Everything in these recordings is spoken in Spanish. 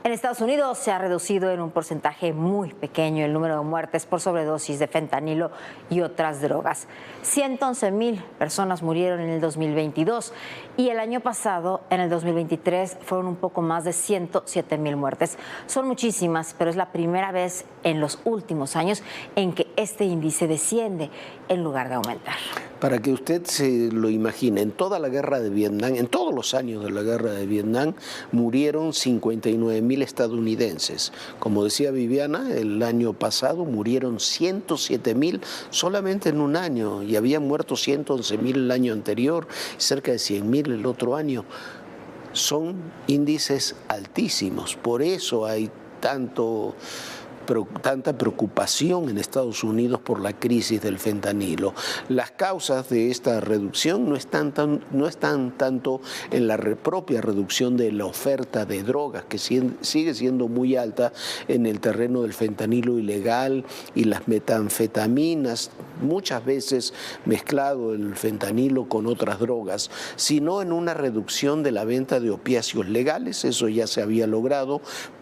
En Estados Unidos se ha reducido en un porcentaje muy pequeño el número de muertes por sobredosis de fentanilo y otras drogas. 111,000 personas murieron en el 2022 y el año pasado, en el 2023, fueron un poco más de 107,000 muertes. Son muchísimas, pero es la primera vez en los últimos años en que este índice desciende en lugar de aumentar. Para que usted se lo imagine, en toda la guerra de Vietnam, en todos los años de la guerra de Vietnam, murieron 59,000 estadounidenses. Como decía Viviana, el año pasado murieron 107,000 solamente en un año y habían muerto 111,000 el año anterior, cerca de 100,000 el otro año. Son índices altísimos, por eso hay tanta preocupación en Estados Unidos por la crisis del fentanilo. Las causas de esta reducción no están tanto en la propia reducción de la oferta de drogas, que sigue siendo muy alta en el terreno del fentanilo ilegal y las metanfetaminas, muchas veces mezclado el fentanilo con otras drogas, sino en una reducción de la venta de opiáceos legales. Eso ya se había logrado,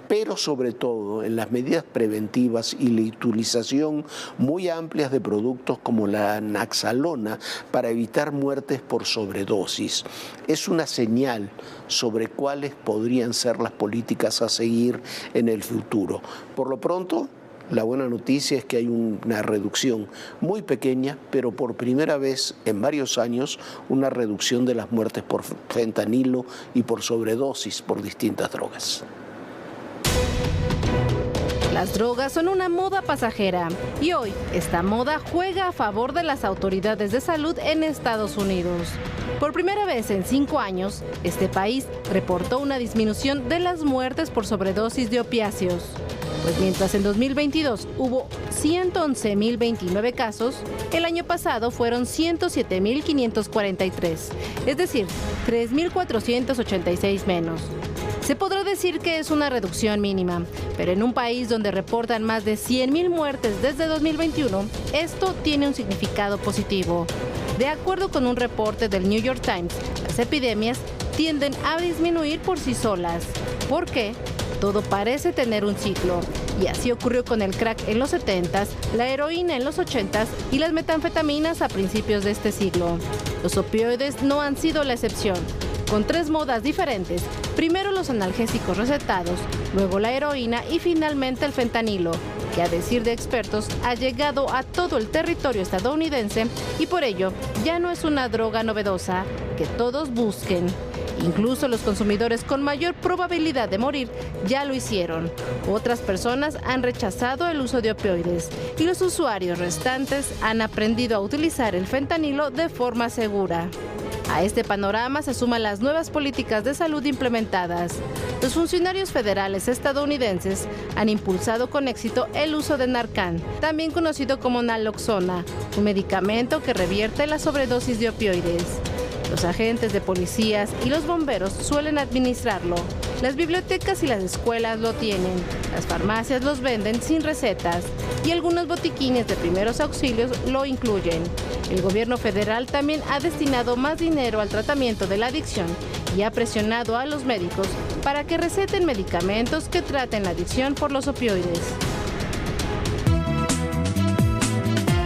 pero sobre todo en las medidas preventivas y la utilización muy amplias de productos como la naxalona para evitar muertes por sobredosis. Es una señal sobre cuáles podrían ser las políticas a seguir en el futuro. Por lo pronto, la buena noticia es que hay una reducción muy pequeña, pero por primera vez en varios años, una reducción de las muertes por fentanilo y por sobredosis por distintas drogas. Las drogas son una moda pasajera y hoy esta moda juega a favor de las autoridades de salud en Estados Unidos. Por primera vez en 5 años, este país reportó una disminución de las muertes por sobredosis de opiáceos. Pues mientras en 2022 hubo 111,029 casos, el año pasado fueron 107,543, es decir, 3,486 menos. Se podrá decir que es una reducción mínima, pero en un país donde reportan más de 100,000 muertes desde 2021, esto tiene un significado positivo. De acuerdo con un reporte del New York Times, las epidemias tienden a disminuir por sí solas. ¿Por qué? Todo parece tener un ciclo, y así ocurrió con el crack en los 70s, la heroína en los 80s y las metanfetaminas a principios de este siglo. Los opioides no han sido la excepción, con 3 modas diferentes: primero los analgésicos recetados, luego la heroína y finalmente el fentanilo, que a decir de expertos ha llegado a todo el territorio estadounidense y por ello ya no es una droga novedosa que todos busquen. Incluso los consumidores con mayor probabilidad de morir ya lo hicieron. Otras personas han rechazado el uso de opioides y los usuarios restantes han aprendido a utilizar el fentanilo de forma segura. A este panorama se suman las nuevas políticas de salud implementadas. Los funcionarios federales estadounidenses han impulsado con éxito el uso de Narcan, también conocido como naloxona, un medicamento que revierte la sobredosis de opioides. Los agentes de policías y los bomberos suelen administrarlo. Las bibliotecas y las escuelas lo tienen. Las farmacias los venden sin recetas y algunos botiquines de primeros auxilios lo incluyen. El gobierno federal también ha destinado más dinero al tratamiento de la adicción y ha presionado a los médicos para que receten medicamentos que traten la adicción por los opioides.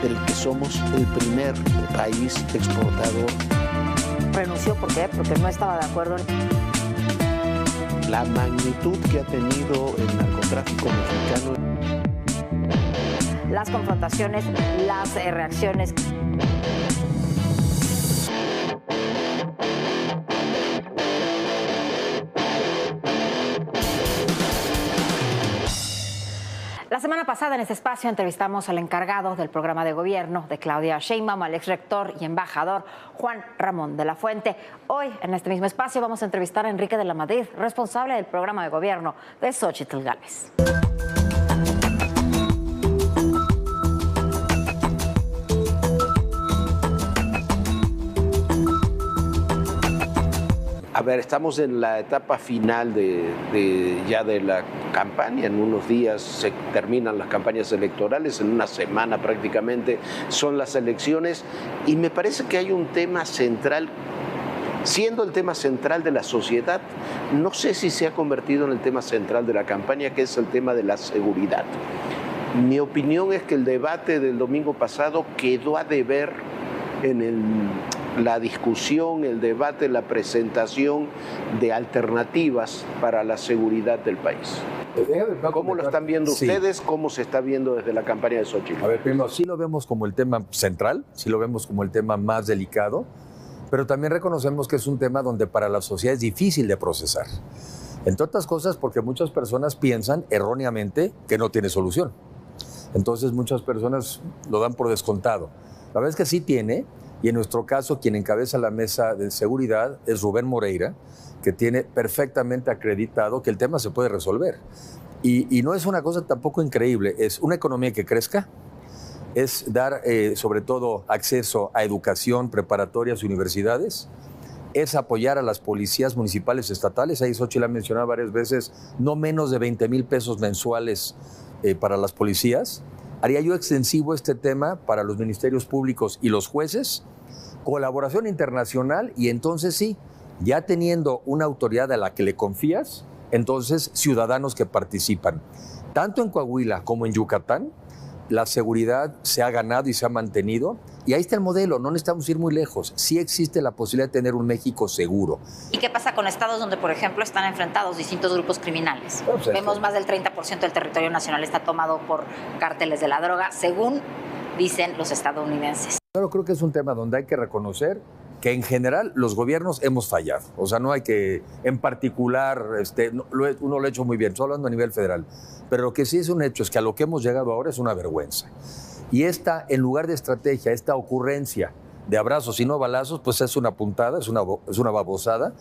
Del que somos el primer país exportador. ¿Renunció por qué? Porque no estaba de acuerdo en la magnitud que ha tenido el narcotráfico mexicano. Las confrontaciones, las reacciones. La semana pasada en este espacio entrevistamos al encargado del programa de gobierno de Claudia Sheinbaum, al exrector y embajador Juan Ramón de la Fuente. Hoy, en este mismo espacio, vamos a entrevistar a Enrique de la Madrid, responsable del programa de gobierno de Xóchitl Gálvez. A ver, estamos en la etapa final ya de la campaña. En unos días se terminan las campañas electorales, en una semana prácticamente son las elecciones, y me parece que hay un tema central siendo el tema central de la sociedad, no sé si se ha convertido en el tema central de la campaña, que es el tema de la seguridad. Mi opinión es que el debate del domingo pasado quedó a deber en la discusión, el debate, la presentación de alternativas para la seguridad del país. ¿Cómo lo están viendo ustedes? ¿Cómo se está viendo desde la campaña de Xochitl? A ver, primero, sí lo vemos como el tema central, sí lo vemos como el tema más delicado, pero también reconocemos que es un tema donde para la sociedad es difícil de procesar. Entre otras cosas porque muchas personas piensan erróneamente que no tiene solución. Entonces muchas personas lo dan por descontado. La verdad es que sí tiene, y en nuestro caso quien encabeza la mesa de seguridad es Rubén Moreira, que tiene perfectamente acreditado que el tema se puede resolver. Y no es una cosa tampoco increíble, es una economía que crezca, es dar sobre todo acceso a educación, preparatorias y universidades, es apoyar a las policías municipales estatales. Ahí Xochitl ha mencionado varias veces, no menos de 20,000 pesos mensuales para las policías. Haría yo extensivo este tema para los ministerios públicos y los jueces, colaboración internacional y entonces sí, ya teniendo una autoridad a la que le confías, entonces ciudadanos que participan. Tanto en Coahuila como en Yucatán, la seguridad se ha ganado y se ha mantenido. Y ahí está el modelo, no necesitamos ir muy lejos. Sí existe la posibilidad de tener un México seguro. ¿Y qué pasa con estados donde, por ejemplo, están enfrentados distintos grupos criminales? Vemos más del 30% del territorio nacional está tomado por cárteles de la droga, según dicen los estadounidenses. Yo creo que es un tema donde hay que reconocer que en general los gobiernos hemos fallado. O sea, no hay que, en particular, uno lo ha hecho muy bien, estoy hablando a nivel federal. Pero lo que sí es un hecho es que a lo que hemos llegado ahora es una vergüenza. Y esta, en lugar de estrategia, esta ocurrencia de abrazos y no balazos, pues es una puntada, es una babosada,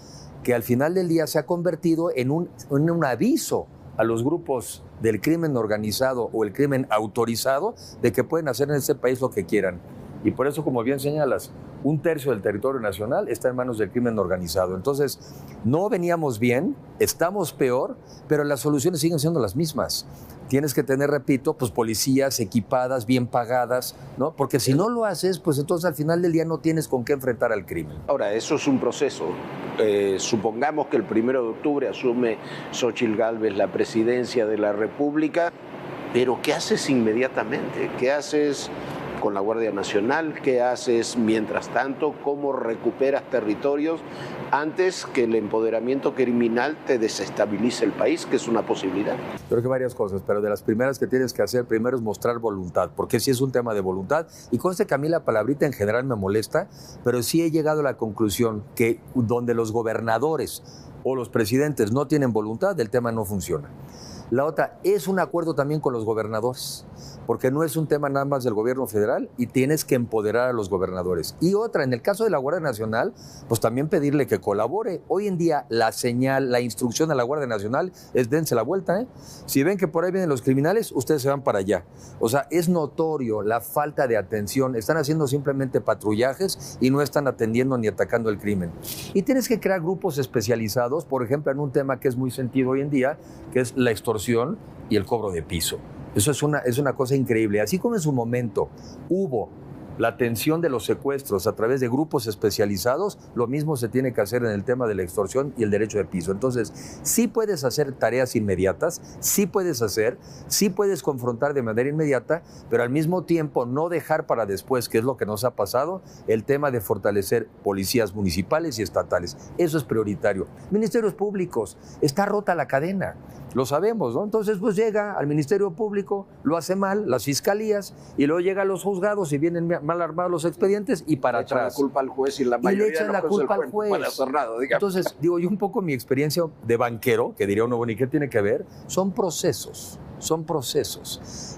que al final del día se ha convertido en un aviso a los grupos del crimen organizado o el crimen autorizado de que pueden hacer en este país lo que quieran. Y por eso, como bien señalas, 1/3 del territorio nacional está en manos del crimen organizado. Entonces, no veníamos bien, estamos peor, pero las soluciones siguen siendo las mismas. Tienes que tener, repito, pues policías equipadas, bien pagadas, ¿no? Porque si no lo haces, pues entonces al final del día no tienes con qué enfrentar al crimen. Ahora, eso es un proceso. Supongamos que el 1 de octubre asume Xochitl Gálvez la presidencia de la República, pero ¿qué haces inmediatamente? ¿Qué haces con la Guardia Nacional? ¿Qué haces mientras tanto? ¿Cómo recuperas territorios antes que el empoderamiento criminal te desestabilice el país, que es una posibilidad? Creo que varias cosas, pero de las primeras que tienes que hacer, primero es mostrar voluntad, porque sí es un tema de voluntad, y conste que a mí la palabrita en general me molesta, pero sí he llegado a la conclusión que donde los gobernadores o los presidentes no tienen voluntad, el tema no funciona. La otra, es un acuerdo también con los gobernadores, porque no es un tema nada más del gobierno federal y tienes que empoderar a los gobernadores. Y otra, en el caso de la Guardia Nacional, pues también pedirle que colabore. Hoy en día la señal, la instrucción a la Guardia Nacional es dense la vuelta, ¿eh? Si ven que por ahí vienen los criminales, ustedes se van para allá. O sea, es notorio la falta de atención. Están haciendo simplemente patrullajes y no están atendiendo ni atacando el crimen. Y tienes que crear grupos especializados, por ejemplo, en un tema que es muy sentido hoy en día, que es la extorsión y el cobro de piso. Eso es una cosa increíble. Así como en su momento hubo la atención de los secuestros a través de grupos especializados, lo mismo se tiene que hacer en el tema de la extorsión y el derecho de piso. Entonces, sí puedes hacer tareas inmediatas, sí puedes confrontar de manera inmediata, pero al mismo tiempo no dejar para después, que es lo que nos ha pasado, el tema de fortalecer policías municipales y estatales. Eso es prioritario. Ministerios públicos, está rota la cadena. Lo sabemos, ¿no? Entonces, pues llega al Ministerio Público, lo hace mal, las fiscalías, y luego llega a los juzgados y vienen mal armados los expedientes y para atrás. Le echan la culpa al juez y la mayoría le echan la culpa al juez. Entonces, digo, yo un poco mi experiencia de banquero, que diría uno, bueno, ¿y qué tiene que ver? Son procesos.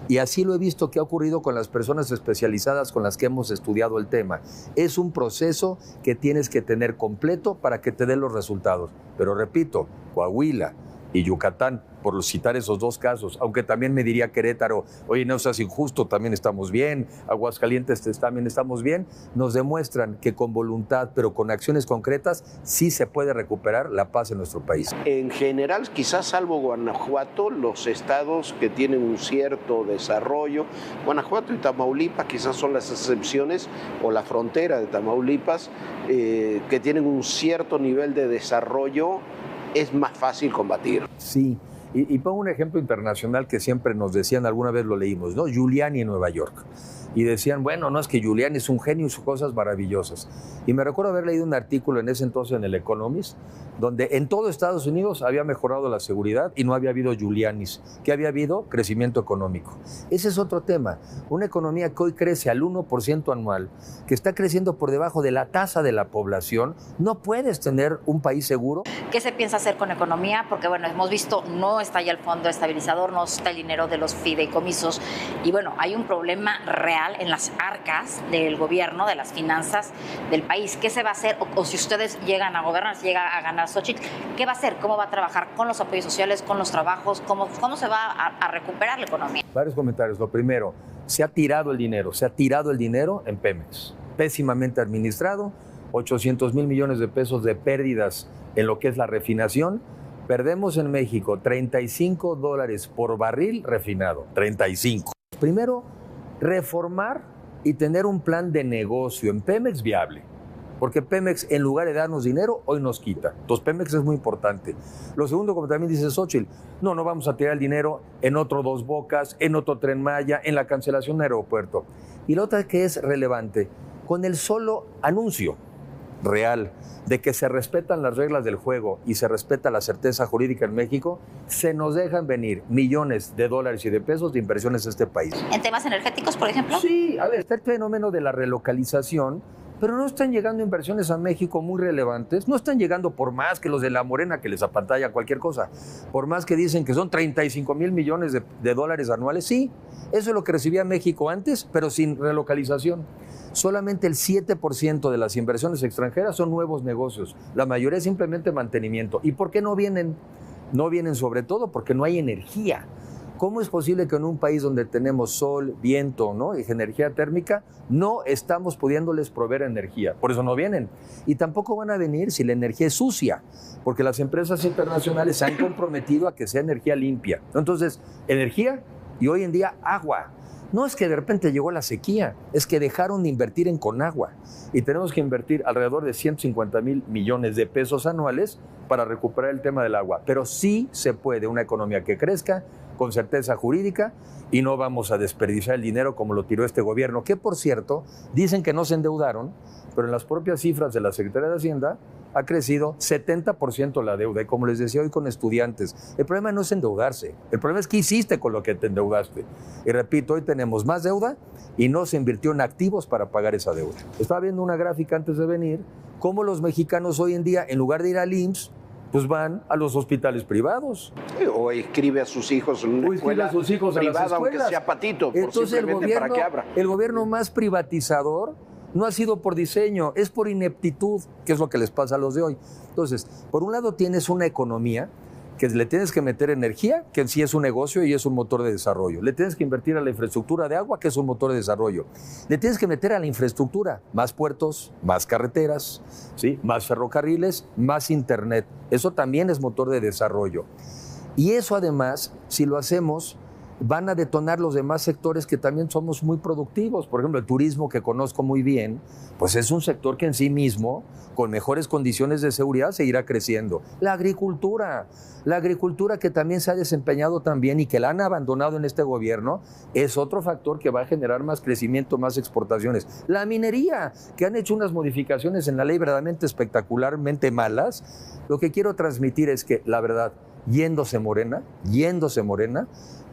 Y así lo he visto que ha ocurrido con las personas especializadas con las que hemos estudiado el tema. Es un proceso que tienes que tener completo para que te den los resultados. Pero repito, Coahuila, y Yucatán, por citar esos dos casos, aunque también me diría Querétaro, oye, no seas injusto, también estamos bien, Aguascalientes también estamos bien, nos demuestran que con voluntad, pero con acciones concretas, sí se puede recuperar la paz en nuestro país. En general, quizás salvo Guanajuato, los estados que tienen un cierto desarrollo, Guanajuato y Tamaulipas quizás son las excepciones, o la frontera de Tamaulipas, que tienen un cierto nivel de desarrollo, es más fácil combatir. Sí. Y pongo un ejemplo internacional que siempre nos decían, alguna vez lo leímos, ¿no? Giuliani en Nueva York. Y decían, bueno, no, es que Giuliani es un genio y sus cosas maravillosas. Y me recuerdo haber leído un artículo en ese entonces en el Economist, donde en todo Estados Unidos había mejorado la seguridad y no había habido Giulianis, que había habido crecimiento económico. Ese es otro tema. Una economía que hoy crece al 1% anual, que está creciendo por debajo de la tasa de la población, no puedes tener un país seguro. ¿Qué se piensa hacer con economía? Porque, bueno, hemos visto, no está ya el fondo estabilizador, no está el dinero de los fideicomisos. Y, bueno, hay un problema real en las arcas del gobierno, de las finanzas del país. ¿Qué se va a hacer? O si ustedes llegan a gobernar, si llega a ganar Xochitl, ¿qué va a hacer? ¿Cómo va a trabajar con los apoyos sociales, con los trabajos? ¿Cómo se va a recuperar la economía? Varios comentarios. Lo primero, se ha tirado el dinero en Pemex. Pésimamente administrado, 800,000 millones de pesos de pérdidas en lo que es la refinación. Perdemos en México $35 por barril refinado. 35. Primero, reformar y tener un plan de negocio en Pemex viable. Porque Pemex, en lugar de darnos dinero, hoy nos quita. Entonces, Pemex es muy importante. Lo segundo, como también dice Xochitl, no vamos a tirar el dinero en otro Dos Bocas, en otro Tren Maya, en la cancelación de aeropuerto. Y la otra que es relevante, con el solo anuncio real de que se respetan las reglas del juego y se respeta la certeza jurídica en México, se nos dejan venir millones de dólares y de pesos de inversiones a este país. ¿En temas energéticos, por ejemplo? Sí, a ver, está el fenómeno de la relocalización, pero no están llegando inversiones a México muy relevantes, no están llegando por más que los de la Morena que les apantalla cualquier cosa, por más que dicen que son 35,000 millones de dólares anuales, sí, eso es lo que recibía México antes, pero sin relocalización. Solamente el 7% de las inversiones extranjeras son nuevos negocios, la mayoría es simplemente mantenimiento. ¿Y por qué no vienen? No vienen sobre todo porque no hay energía. ¿Cómo es posible que en un país donde tenemos sol, viento, ¿no? y energía térmica, no estamos pudiéndoles proveer energía? Por eso no vienen. Y tampoco van a venir si la energía es sucia, porque las empresas internacionales se han comprometido a que sea energía limpia. Entonces, energía y hoy en día agua. No es que de repente llegó la sequía, es que dejaron de invertir en Conagua y tenemos que invertir alrededor de 150,000 millones de pesos anuales para recuperar el tema del agua. Pero sí se puede una economía que crezca con certeza jurídica y no vamos a desperdiciar el dinero como lo tiró este gobierno, que por cierto dicen que no se endeudaron, pero en las propias cifras de la Secretaría de Hacienda ha crecido 70% la deuda. Y como les decía hoy con estudiantes, el problema no es endeudarse, el problema es qué hiciste con lo que te endeudaste. Y repito, hoy tenemos más deuda y no se invirtió en activos para pagar esa deuda. Estaba viendo una gráfica antes de venir, cómo los mexicanos hoy en día, en lugar de ir al IMSS, pues van a los hospitales privados. O escribe a sus hijos en una escuela privada, aunque sea patito, entonces simplemente para que abra. El gobierno más privatizador no ha sido por diseño, es por ineptitud, que es lo que les pasa a los de hoy. Entonces, por un lado tienes una economía que le tienes que meter energía, que en sí es un negocio y es un motor de desarrollo. Le tienes que invertir a la infraestructura de agua, que es un motor de desarrollo. Le tienes que meter a la infraestructura más puertos, más carreteras, ¿sí? Más ferrocarriles, más internet. Eso también es motor de desarrollo. Y eso además, si lo hacemos, van a detonar los demás sectores que también somos muy productivos. Por ejemplo, el turismo, que conozco muy bien, pues es un sector que en sí mismo, con mejores condiciones de seguridad, seguirá creciendo. La agricultura que también se ha desempeñado tan bien y que la han abandonado en este gobierno, es otro factor que va a generar más crecimiento, más exportaciones. La minería, que han hecho unas modificaciones en la ley verdaderamente espectacularmente malas. Lo que quiero transmitir es que, la verdad, yéndose Morena,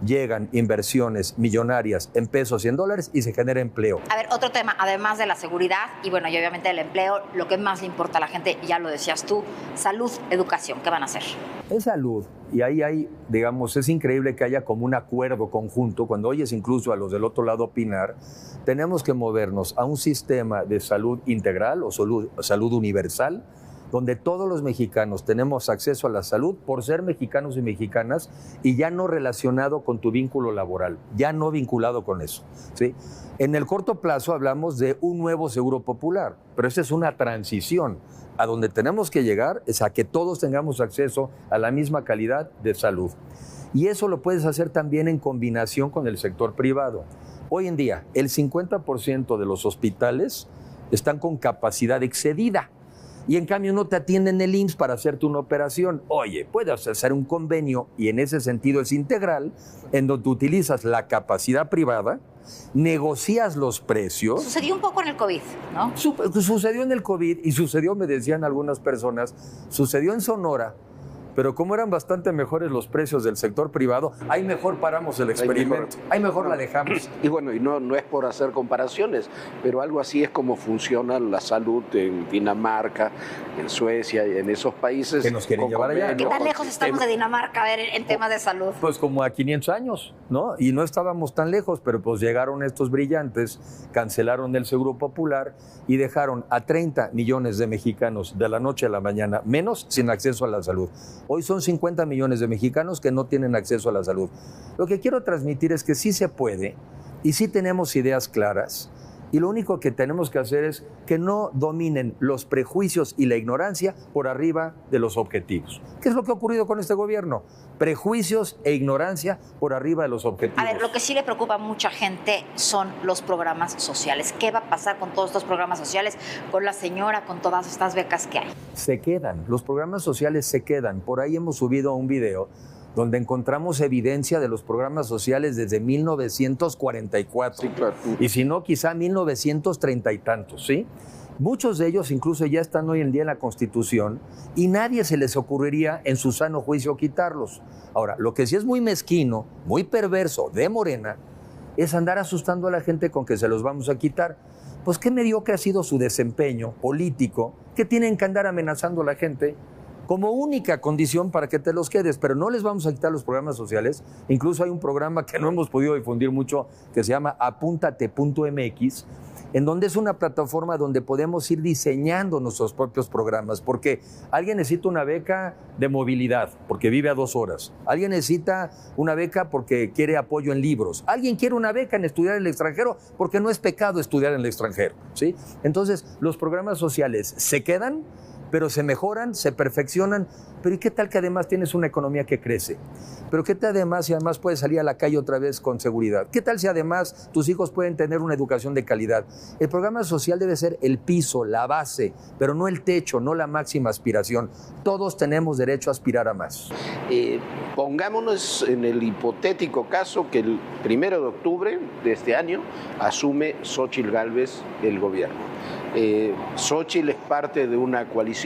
llegan inversiones millonarias en pesos y en dólares y se genera empleo. A ver, otro tema, además de la seguridad y bueno, y obviamente el empleo, lo que más le importa a la gente, ya lo decías tú, salud, educación, ¿qué van a hacer? Es salud, y ahí hay, digamos, es increíble que haya como un acuerdo conjunto, cuando oyes incluso a los del otro lado opinar, tenemos que movernos a un sistema de salud integral o salud universal, donde todos los mexicanos tenemos acceso a la salud por ser mexicanos y mexicanas y ya no relacionado con tu vínculo laboral, ya no vinculado con eso, ¿sí? En el corto plazo hablamos de un nuevo seguro popular, pero esa es una transición. A donde tenemos que llegar es a que todos tengamos acceso a la misma calidad de salud. Y eso lo puedes hacer también en combinación con el sector privado. Hoy en día, el 50% de los hospitales están con capacidad excedida. Y en cambio no te atienden el IMSS para hacerte una operación. Oye, puedes hacer un convenio, y en ese sentido es integral, en donde utilizas la capacidad privada, negocias los precios. Sucedió un poco en el COVID, ¿no? Sucedió en el COVID y sucedió, me decían algunas personas, sucedió en Sonora, pero como eran bastante mejores los precios del sector privado, ahí mejor paramos el experimento, ahí mejor la dejamos. Y bueno, y no es por hacer comparaciones, pero algo así es como funciona la salud en Dinamarca, en Suecia y en esos países. Que nos quieren llevar allá. ¿Qué tan lejos estamos de Dinamarca, a ver, en temas de salud? Pues como a 500 años, ¿no? Y no estábamos tan lejos, pero pues llegaron estos brillantes, cancelaron el Seguro Popular y dejaron a 30 millones de mexicanos de la noche a la mañana, menos, sin acceso a la salud. Hoy son 50 millones de mexicanos que no tienen acceso a la salud. Lo que quiero transmitir es que sí se puede y sí tenemos ideas claras, y lo único que tenemos que hacer es que no dominen los prejuicios y la ignorancia por arriba de los objetivos. ¿Qué es lo que ha ocurrido con este gobierno? Prejuicios e ignorancia por arriba de los objetivos. A ver, lo que sí le preocupa a mucha gente son los programas sociales. ¿Qué va a pasar con todos estos programas sociales, con la señora, con todas estas becas que hay? Se quedan, los programas sociales se quedan. Por ahí hemos subido un video donde encontramos evidencia de los programas sociales desde 1944. Sí, claro. Y si no, quizá 1930 y tantos, ¿sí? Muchos de ellos incluso ya están hoy en día en la Constitución y nadie se les ocurriría en su sano juicio quitarlos. Ahora, lo que sí es muy mezquino, muy perverso de Morena, es andar asustando a la gente con que se los vamos a quitar. Pues qué mediocre ha sido su desempeño político, que tienen que andar amenazando a la gente como única condición para que te los quedes, pero no les vamos a quitar los programas sociales. Incluso hay un programa que no hemos podido difundir mucho que se llama Apúntate.mx, en donde es una plataforma donde podemos ir diseñando nuestros propios programas, porque alguien necesita una beca de movilidad, porque vive a 2 horas. Alguien necesita una beca porque quiere apoyo en libros. Alguien quiere una beca en estudiar en el extranjero, porque no es pecado estudiar en el extranjero, ¿sí? Entonces, los programas sociales se quedan, pero se mejoran, se perfeccionan. Pero ¿y qué tal que además tienes una economía que crece? ¿Pero qué tal si además puedes salir a la calle otra vez con seguridad? ¿Qué tal si además tus hijos pueden tener una educación de calidad? El programa social debe ser el piso, la base, pero no el techo, no la máxima aspiración. Todos tenemos derecho a aspirar a más. Pongámonos en el hipotético caso que el 1 de octubre de este año asume Xóchitl Gálvez el gobierno. Xóchitl es parte de una coalición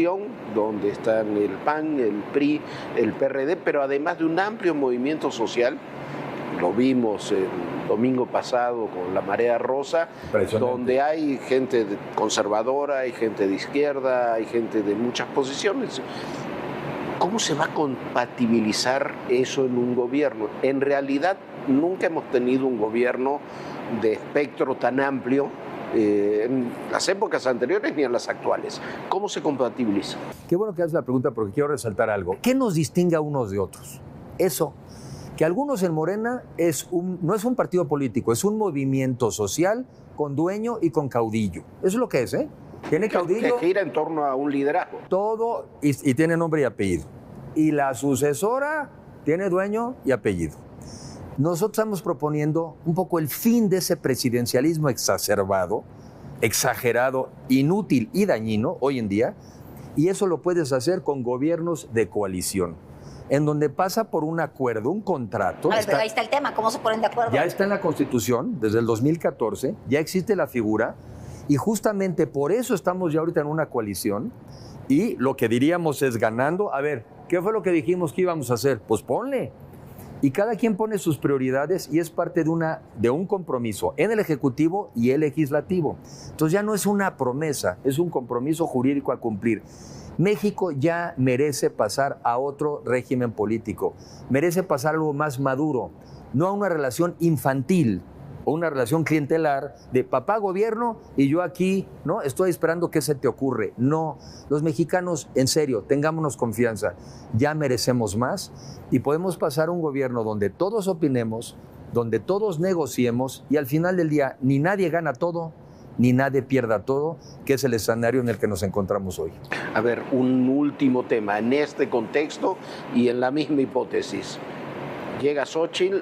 donde están el PAN, el PRI, el PRD, pero además de un amplio movimiento social. Lo vimos el domingo pasado con la Marea Rosa, donde hay gente conservadora, hay gente de izquierda, hay gente de muchas posiciones. ¿Cómo se va a compatibilizar eso en un gobierno? En realidad nunca hemos tenido un gobierno de espectro tan amplio en las épocas anteriores ni en las actuales. ¿Cómo se compatibiliza? Qué bueno que haces la pregunta, porque quiero resaltar algo. ¿Qué nos distingue a unos de otros? Eso, que algunos en Morena no es un partido político, es un movimiento social con dueño y con caudillo. Eso es lo que es, ¿eh? Tiene caudillo. Que gira en torno a un liderazgo. Todo, y tiene nombre y apellido. Y la sucesora tiene dueño y apellido. Nosotros estamos proponiendo un poco el fin de ese presidencialismo exacerbado, exagerado, inútil y dañino hoy en día, y eso lo puedes hacer con gobiernos de coalición, en donde pasa por un acuerdo, un contrato. A ver, pero ahí está el tema, ¿cómo se ponen de acuerdo? Ya está en la Constitución, desde el 2014, ya existe la figura, y justamente por eso estamos ya ahorita en una coalición, y lo que diríamos es ganando. A ver, ¿qué fue lo que dijimos que íbamos a hacer? Pues ponle. Y cada quien pone sus prioridades y es parte de un compromiso en el Ejecutivo y el Legislativo. Entonces ya no es una promesa, es un compromiso jurídico a cumplir. México ya merece pasar a otro régimen político, merece pasar a algo más maduro, no a una relación infantil o una relación clientelar de papá gobierno y yo aquí, ¿no? Estoy esperando qué se te ocurre. No, los mexicanos, en serio, tengámonos confianza, ya merecemos más y podemos pasar un gobierno donde todos opinemos, donde todos negociemos y al final del día ni nadie gana todo, ni nadie pierda todo, que es el escenario en el que nos encontramos hoy. A ver, un último tema en este contexto y en la misma hipótesis. Llega Xóchitl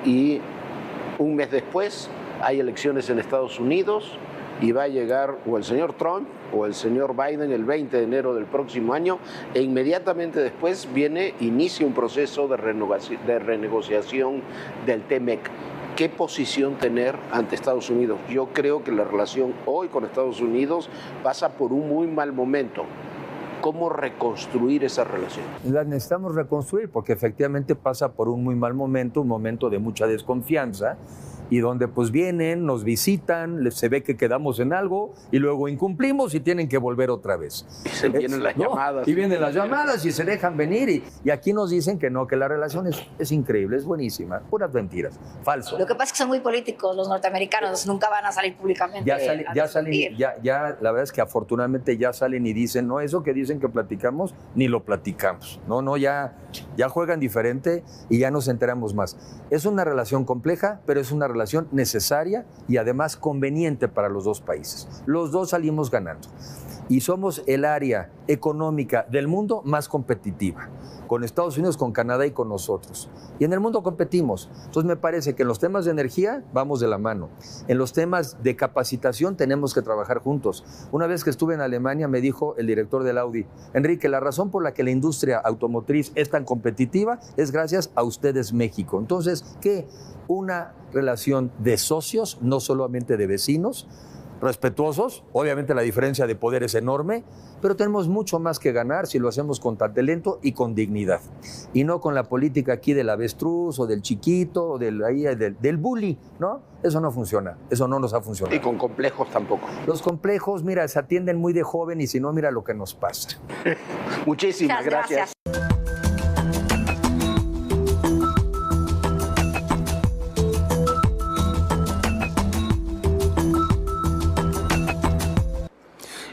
y un mes después hay elecciones en Estados Unidos y va a llegar o el señor Trump o el señor Biden el 20 de enero del próximo año e inmediatamente después inicia un proceso de renegociación del TMEC. ¿Qué posición tener ante Estados Unidos? Yo creo que la relación hoy con Estados Unidos pasa por un muy mal momento. ¿Cómo reconstruir esa relación? La necesitamos reconstruir porque efectivamente pasa por un muy mal momento, un momento de mucha desconfianza y donde pues vienen, nos visitan, se ve que quedamos en algo y luego incumplimos y tienen que volver otra vez. Y se vienen las llamadas. Y vienen las llamadas y se dejan venir y aquí nos dicen que no, que la relación es increíble, es buenísima, puras mentiras, falso. Lo que pasa es que son muy políticos los norteamericanos, nunca van a salir públicamente. Ya la verdad es que afortunadamente ya salen y dicen, no, eso que dicen que platicamos, ni lo platicamos. Ya juegan diferente y ya nos enteramos más. Es una relación compleja, pero es una relación necesaria y además conveniente para los dos países. Los dos salimos ganando. Y somos el área económica del mundo más competitiva, con Estados Unidos, con Canadá y con nosotros. Y en el mundo competimos. Entonces me parece que en los temas de energía vamos de la mano. En los temas de capacitación tenemos que trabajar juntos. Una vez que estuve en Alemania me dijo el director del Audi, Enrique, la razón por la que la industria automotriz es tan competitiva es gracias a ustedes, México. Entonces, ¿qué? Una relación de socios, no solamente de vecinos, respetuosos, obviamente la diferencia de poder es enorme, pero tenemos mucho más que ganar si lo hacemos con talento y con dignidad, y no con la política aquí del avestruz o del chiquito o del bully, ¿no? Eso no funciona, eso no nos ha funcionado. Y con complejos tampoco. Los complejos, mira, se atienden muy de joven y si no, mira lo que nos pasa. Muchísimas gracias.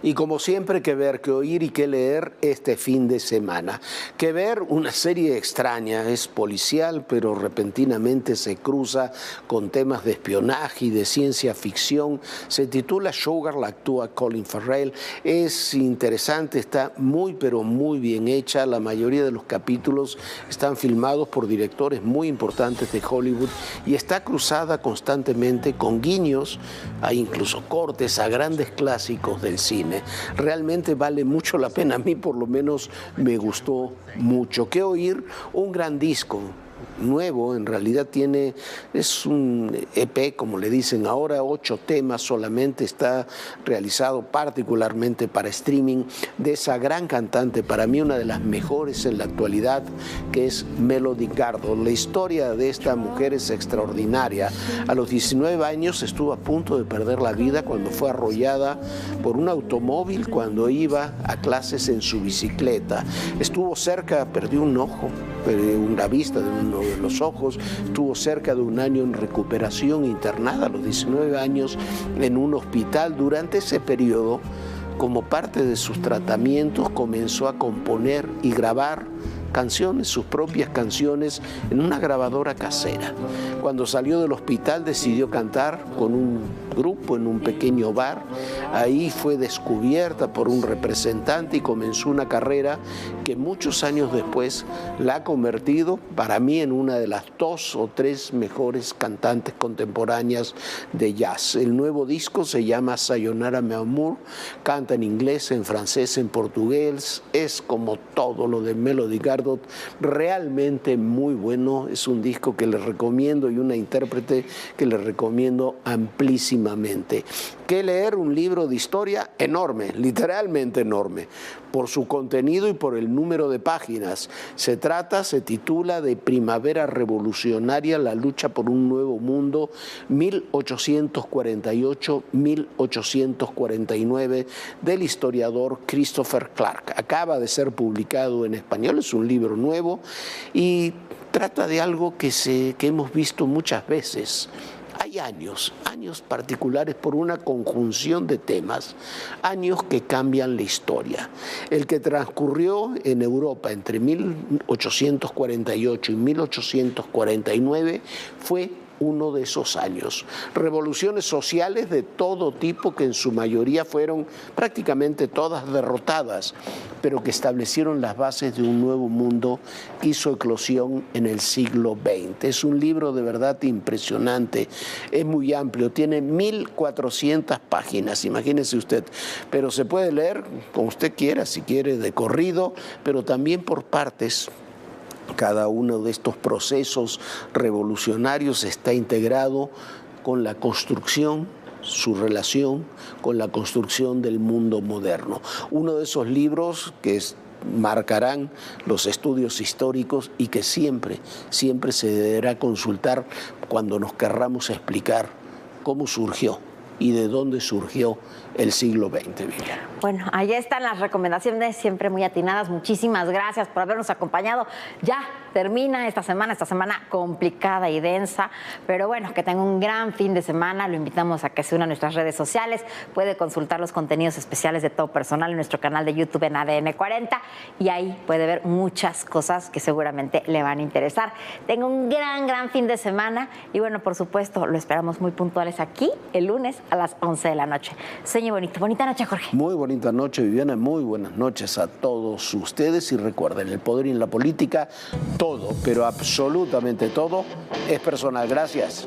Y como siempre, que ver, que oír y que leer este fin de semana. Que ver una serie extraña, es policial, pero repentinamente se cruza con temas de espionaje y de ciencia ficción. Se titula Sugar, la actúa Colin Farrell. Es interesante, está muy, pero muy bien hecha. La mayoría de los capítulos están filmados por directores muy importantes de Hollywood y está cruzada constantemente con guiños, hay incluso cortes a grandes clásicos del cine. Realmente vale mucho la pena, a mí por lo menos me gustó mucho. Que oír un gran disco nuevo, en realidad es un EP, como le dicen ahora, 8 temas solamente, está realizado particularmente para streaming, de esa gran cantante, para mí una de las mejores en la actualidad, que es Melody Gardot. La historia de esta mujer es extraordinaria. A los 19 años estuvo a punto de perder la vida cuando fue arrollada por un automóvil cuando iba a clases en su bicicleta. Estuvo cerca, perdió un ojo, una vista de uno de los ojos, estuvo cerca de un año en recuperación, internada a los 19 años en un hospital. Durante ese periodo, como parte de sus tratamientos, comenzó a componer y grabar canciones, sus propias canciones, en una grabadora casera. Cuando salió del hospital decidió cantar con un grupo en un pequeño bar. Ahí fue descubierta por un representante y comenzó una carrera que muchos años después la ha convertido, para mí, en una de las 2 o 3 mejores cantantes contemporáneas de jazz. El nuevo disco se llama Sayonara Mi Amour, canta en inglés, en francés, en portugués. Es como todo lo de Melody Gardot, realmente muy bueno. Es un disco que les recomiendo y una intérprete que les recomiendo amplísimamente. Que leer un libro de historia enorme, literalmente enorme, por su contenido y por el número de páginas. Se titula de Primavera Revolucionaria, la lucha por un nuevo mundo, 1848-1849, del historiador Christopher Clark. Acaba de ser publicado en español, es un libro nuevo y trata de algo que hemos visto muchas veces. Hay hay años particulares por una conjunción de temas, años que cambian la historia. El que transcurrió en Europa entre 1848 y 1849 fue uno de esos años. Revoluciones sociales de todo tipo que en su mayoría fueron prácticamente todas derrotadas, pero que establecieron las bases de un nuevo mundo que hizo eclosión en el siglo XX. Es un libro de verdad impresionante, es muy amplio, tiene 1400 páginas, imagínese usted, pero se puede leer como usted quiera, si quiere de corrido, pero también por partes. Cada uno de estos procesos revolucionarios está integrado con la construcción, su relación con la construcción del mundo moderno. Uno de esos libros que marcarán los estudios históricos y que siempre se deberá consultar cuando nos querramos explicar cómo surgió y de dónde surgió el siglo XX, Viviana. Bueno, ahí están las recomendaciones, siempre muy atinadas. Muchísimas gracias por habernos acompañado. Ya termina esta semana complicada y densa, pero bueno, que tenga un gran fin de semana. Lo invitamos a que se una a nuestras redes sociales. Puede consultar los contenidos especiales de Todo Personal en nuestro canal de YouTube en ADN 40 y ahí puede ver muchas cosas que seguramente le van a interesar. Tenga un gran fin de semana y bueno, por supuesto, lo esperamos muy puntuales aquí el lunes a las 11 de la noche. Sueñe bonito. Bonita noche, Jorge. Muy bonita noche, Viviana. Muy buenas noches a todos ustedes. Y recuerden, el poder y en la política, todo, pero absolutamente todo, es personal. Gracias.